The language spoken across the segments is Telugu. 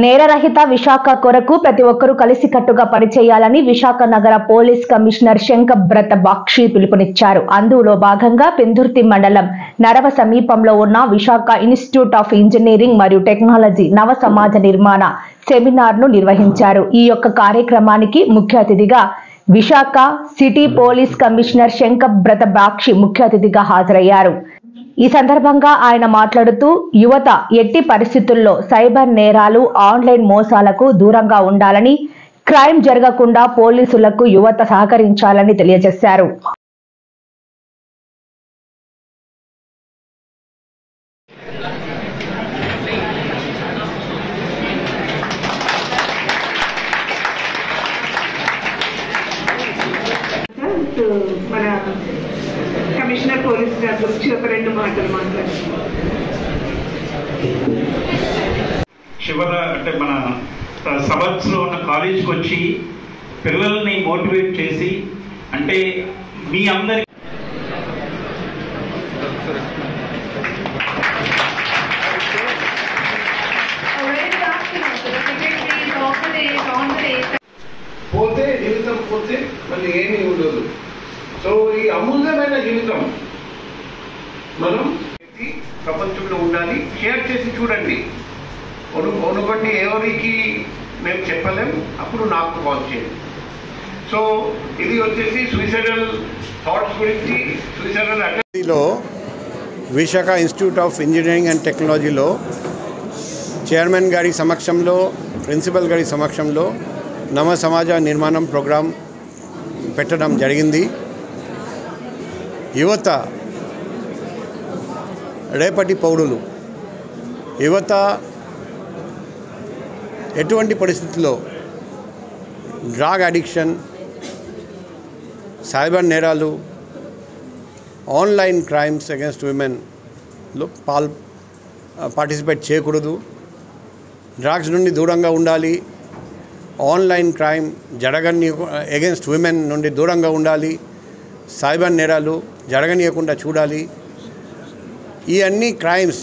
నేరరహిత విశాఖ కొరకు ప్రతి ఒక్కరూ కలిసికట్టుగా పనిచేయాలని విశాఖ నగర పోలీస్ కమిషనర్ శంకబ్రత బాక్షి పిలుపునిచ్చారు. అందులో భాగంగా పెందుర్తి మండలం నరవ సమీపంలో ఉన్న విశాఖ ఇన్స్టిట్యూట్ ఆఫ్ ఇంజనీరింగ్ మరియు టెక్నాలజీ నవ సమాజ నిర్మాణ సెమినార్ను నిర్వహించారు. ఈ యొక్క కార్యక్రమానికి ముఖ్య అతిథిగా Visakha city police commissioner Shankhabrata Bagchi ముఖ్య అతిథిగా హాజరయ్యారు. ఈ సందర్భంగా ఆయన మాట్లాడుతూ యువత ఎట్టి పరిస్థితుల్లో సైబర్ నేరాలు, ఆన్లైన్ మోసాలకు దూరంగా ఉండాలని, క్రైమ్ జరగకుండా పోలీసులకు యువత సహకరించాలని తెలియజేశారు. కమిషనర్ పోలీస్ గారి గురించి ఒక రెండు మాటలు మాట్లాడారు. చివర అంటే మన సబర్బ్స్ లో ఉన్న కాలేజ్కి వచ్చి పిల్లల్ని మోటివేట్ చేసి అంటే మీ అందరి పోతే జీవితం పోతే మళ్ళీ ఏమీ ఉండదు. సో ఈ అమూల్యమైన జీవితం మనం ప్రపంచంలో ఉండాలి. షేర్ చేసి చూడండి. అనుకోండి ఎవరికి మేము చెప్పలేం, అప్పుడు నాకు కాల్ చేయండి. సో ఇది వచ్చేసి సూసైడల్ థాట్స్ గురించి suicidal Visakha institute of engineering and టెక్నాలజీలో చైర్మన్ గారి సమక్షంలో, ప్రిన్సిపల్ గారి సమక్షంలో నవ సమాజ నిర్మాణం ప్రోగ్రాం పెట్టడం జరిగింది. యువత రేపటి పౌరులు. యువత ఎటువంటి పరిస్థితుల్లో డ్రగ్ అడిక్షన్, సైబర్ నేరాలు, ఆన్లైన్ క్రైమ్స్ అగేన్స్ట్ విమెన్లో పార్టిసిపేట్ చేయకూడదు. డ్రగ్స్ నుండి దూరంగా ఉండాలి. ఆన్లైన్ క్రైమ్ అగేన్స్ట్ విమెన్ నుండి దూరంగా ఉండాలి. సైబర్ నేరాలు జరగనీయకుండా చూడాలి. ఈ అన్ని క్రైమ్స్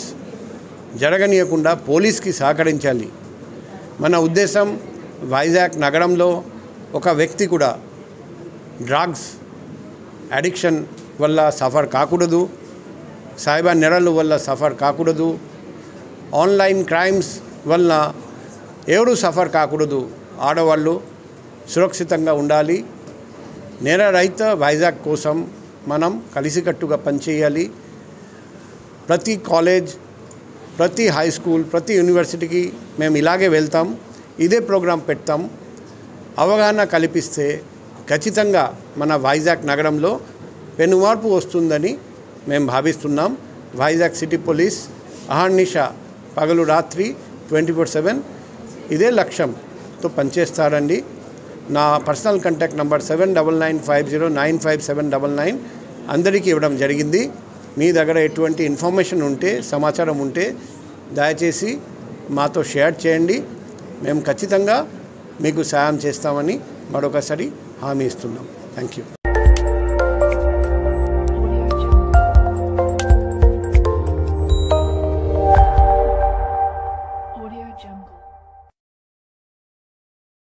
జరగనీయకుండా పోలీస్కి సహకరించాలి. మన ఉద్దేశం వైజాగ్ నగరంలో ఒక వ్యక్తి కూడా డ్రగ్స్ అడిక్షన్ వల్ల సఫర్ కాకూడదు, సైబర్ నేరాల వల్ల సఫర్ కాకూడదు, ఆన్లైన్ క్రైమ్స్ వల్ల ఎవరు సఫర్ కాకూడదు. ఆడవాళ్ళు సురక్షితంగా ఉండాలి. నేరరహిత వైజాగ్ కోసం మనం కలిసికట్టుగా పనిచేయాలి. ప్రతి కాలేజ్, ప్రతి హై స్కూల్, ప్రతి యూనివర్సిటీకి మేము ఇలాగే వెళ్తాం, ఇదే ప్రోగ్రాం పెడతాం. అవగాహన కల్పిస్తే ఖచ్చితంగా మన వైజాగ్ నగరంలో పెనుమార్పు వస్తుందని మేము భావిస్తున్నాం. వైజాగ్ సిటీ పోలీస్ అహర్నిశ పగలు రాత్రి 24/7 ఇదే లక్ష్యంతో పనిచేస్తారండి. నా పర్సనల్ కాంటాక్ట్ నంబర్ 7995095799 అందరికీ ఇవ్వడం జరిగింది. మీ దగ్గర ఎటువంటి ఇన్ఫర్మేషన్ ఉంటే, సమాచారం ఉంటే దయచేసి మాతో షేర్ చేయండి. మేము ఖచ్చితంగా మీకు సాయం చేస్తామని మరొకసారి హామీ ఇస్తున్నాం. Thank you.